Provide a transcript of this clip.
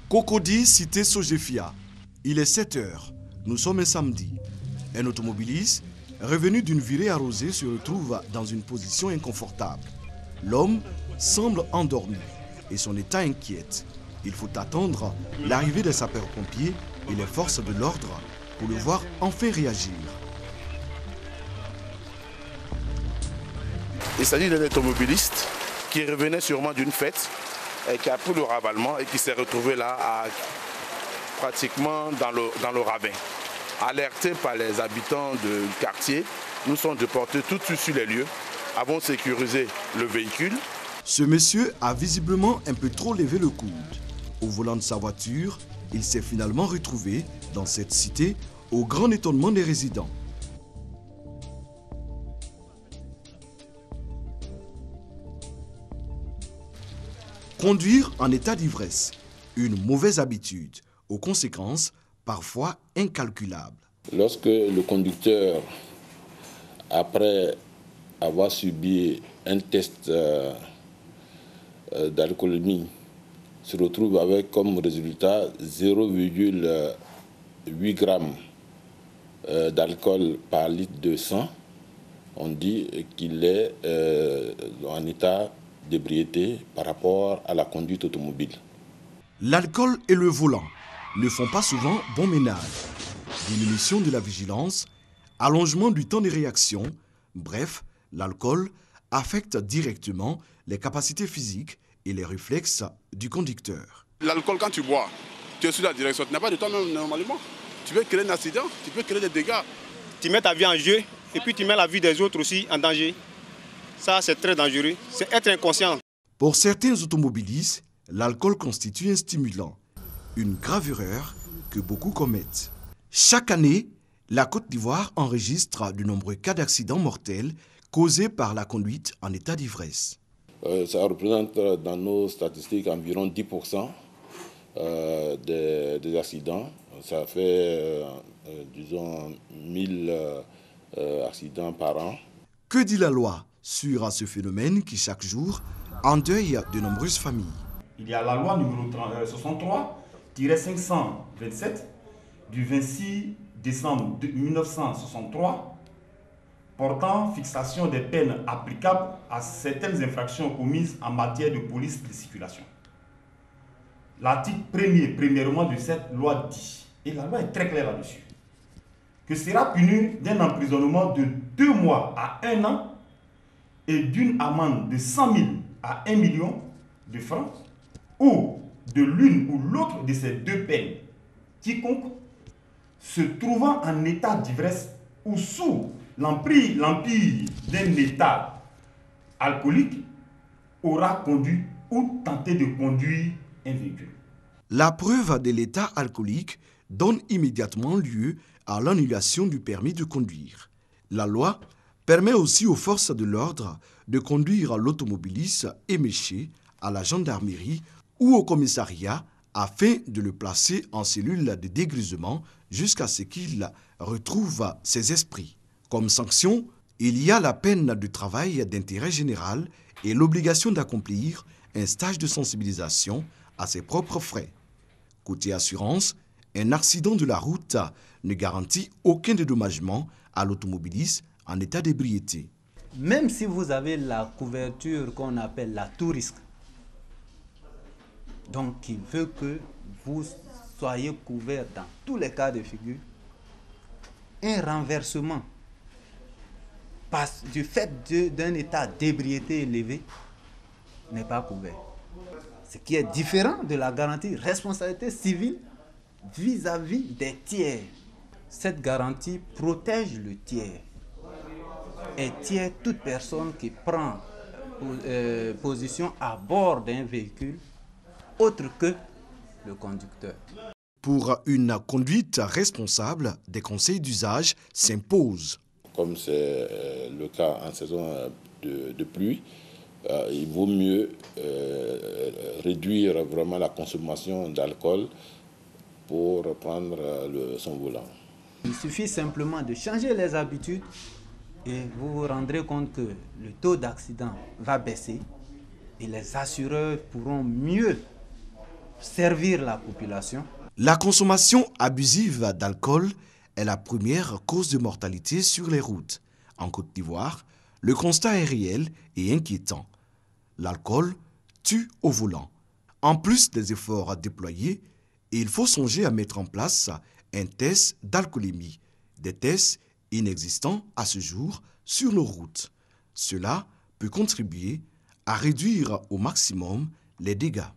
Cocody, cité Sogefia. Il est 7 heures. Nous sommes un samedi. Un automobiliste, revenu d'une virée arrosée, se retrouve dans une position inconfortable. L'homme semble endormi et son état inquiète. Il faut attendre l'arrivée des sapeurs-pompiers et les forces de l'ordre pour le voir enfin réagir. Il s'agit d'un automobiliste qui revenait sûrement d'une fête et qui a pris le ravalement et qui s'est retrouvé là pratiquement dans le ravin. Alertés par les habitants du quartier, nous sommes déportés tout de suite sur les lieux, avons sécurisé le véhicule. Ce monsieur a visiblement un peu trop levé le coude. Au volant de sa voiture, il s'est finalement retrouvé dans cette cité au grand étonnement des résidents. Conduire en état d'ivresse, une mauvaise habitude, aux conséquences parfois incalculables. Lorsque le conducteur, après avoir subi un test d'alcoolémie, se retrouve avec comme résultat 0,8 grammes d'alcool par litre de sang, on dit qu'il est en état d'ébriété par rapport à la conduite automobile. L'alcool et le volant ne font pas souvent bon ménage. Diminution de la vigilance, allongement du temps de réaction, bref, l'alcool affecte directement les capacités physiques et les réflexes du conducteur. L'alcool, quand tu bois, tu es sur la direction, tu n'as pas de temps même normalement. Tu peux créer un accident, tu peux créer des dégâts. Tu mets ta vie en jeu et puis tu mets la vie des autres aussi en danger. Ça, c'est très dangereux. C'est être inconscient. Pour certains automobilistes, l'alcool constitue un stimulant, une grave erreur que beaucoup commettent. Chaque année, la Côte d'Ivoire enregistre de nombreux cas d'accidents mortels causés par la conduite en état d'ivresse. Ça représente dans nos statistiques environ 10% des accidents. Ça fait, disons, 1000 accidents par an. Que dit la loi sur ce phénomène qui, chaque jour, endeuille de nombreuses familles? Il y a la loi numéro 63-527 du 26 décembre 1963 portant fixation des peines applicables à certaines infractions commises en matière de police de circulation. L'article premièrement de cette loi dit, et la loi est très claire là-dessus, que sera puni d'un emprisonnement de 2 mois à 1 an et d'une amende de 100 000 à 1 million de francs, ou de l'une ou l'autre de ces deux peines, quiconque se trouvant en état d'ivresse ou sous l'empire d'un état alcoolique aura conduit ou tenté de conduire un véhicule. La preuve de l'état alcoolique donne immédiatement lieu à l'annulation du permis de conduire. La loi permet aussi aux forces de l'ordre de conduire l'automobiliste éméché à la gendarmerie ou au commissariat afin de le placer en cellule de dégrisement jusqu'à ce qu'il retrouve ses esprits. Comme sanction, il y a la peine de travail d'intérêt général et l'obligation d'accomplir un stage de sensibilisation à ses propres frais. Côté assurance, un accident de la route ne garantit aucun dédommagement à l'automobiliste en état d'ébriété. Même si vous avez la couverture qu'on appelle la tout risque, donc qui veut que vous soyez couvert dans tous les cas de figure, un renversement du fait d'un état d'ébriété élevé n'est pas couvert. Ce qui est différent de la garantie responsabilité civile vis-à-vis des tiers. Cette garantie protège le tiers. Et tiers toute personne qui prend position à bord d'un véhicule autre que le conducteur. Pour une conduite responsable, des conseils d'usage s'imposent. Comme c'est le cas en saison de pluie, il vaut mieux réduire vraiment la consommation d'alcool pour prendre son volant. Il suffit simplement de changer les habitudes et vous vous rendrez compte que le taux d'accident va baisser et les assureurs pourront mieux servir la population. La consommation abusive d'alcool est la première cause de mortalité sur les routes. En Côte d'Ivoire, le constat est réel et inquiétant. L'alcool tue au volant. En plus des efforts déployés, il faut songer à mettre en place un test d'alcoolémie, des tests inexistants à ce jour sur nos routes. Cela peut contribuer à réduire au maximum les dégâts.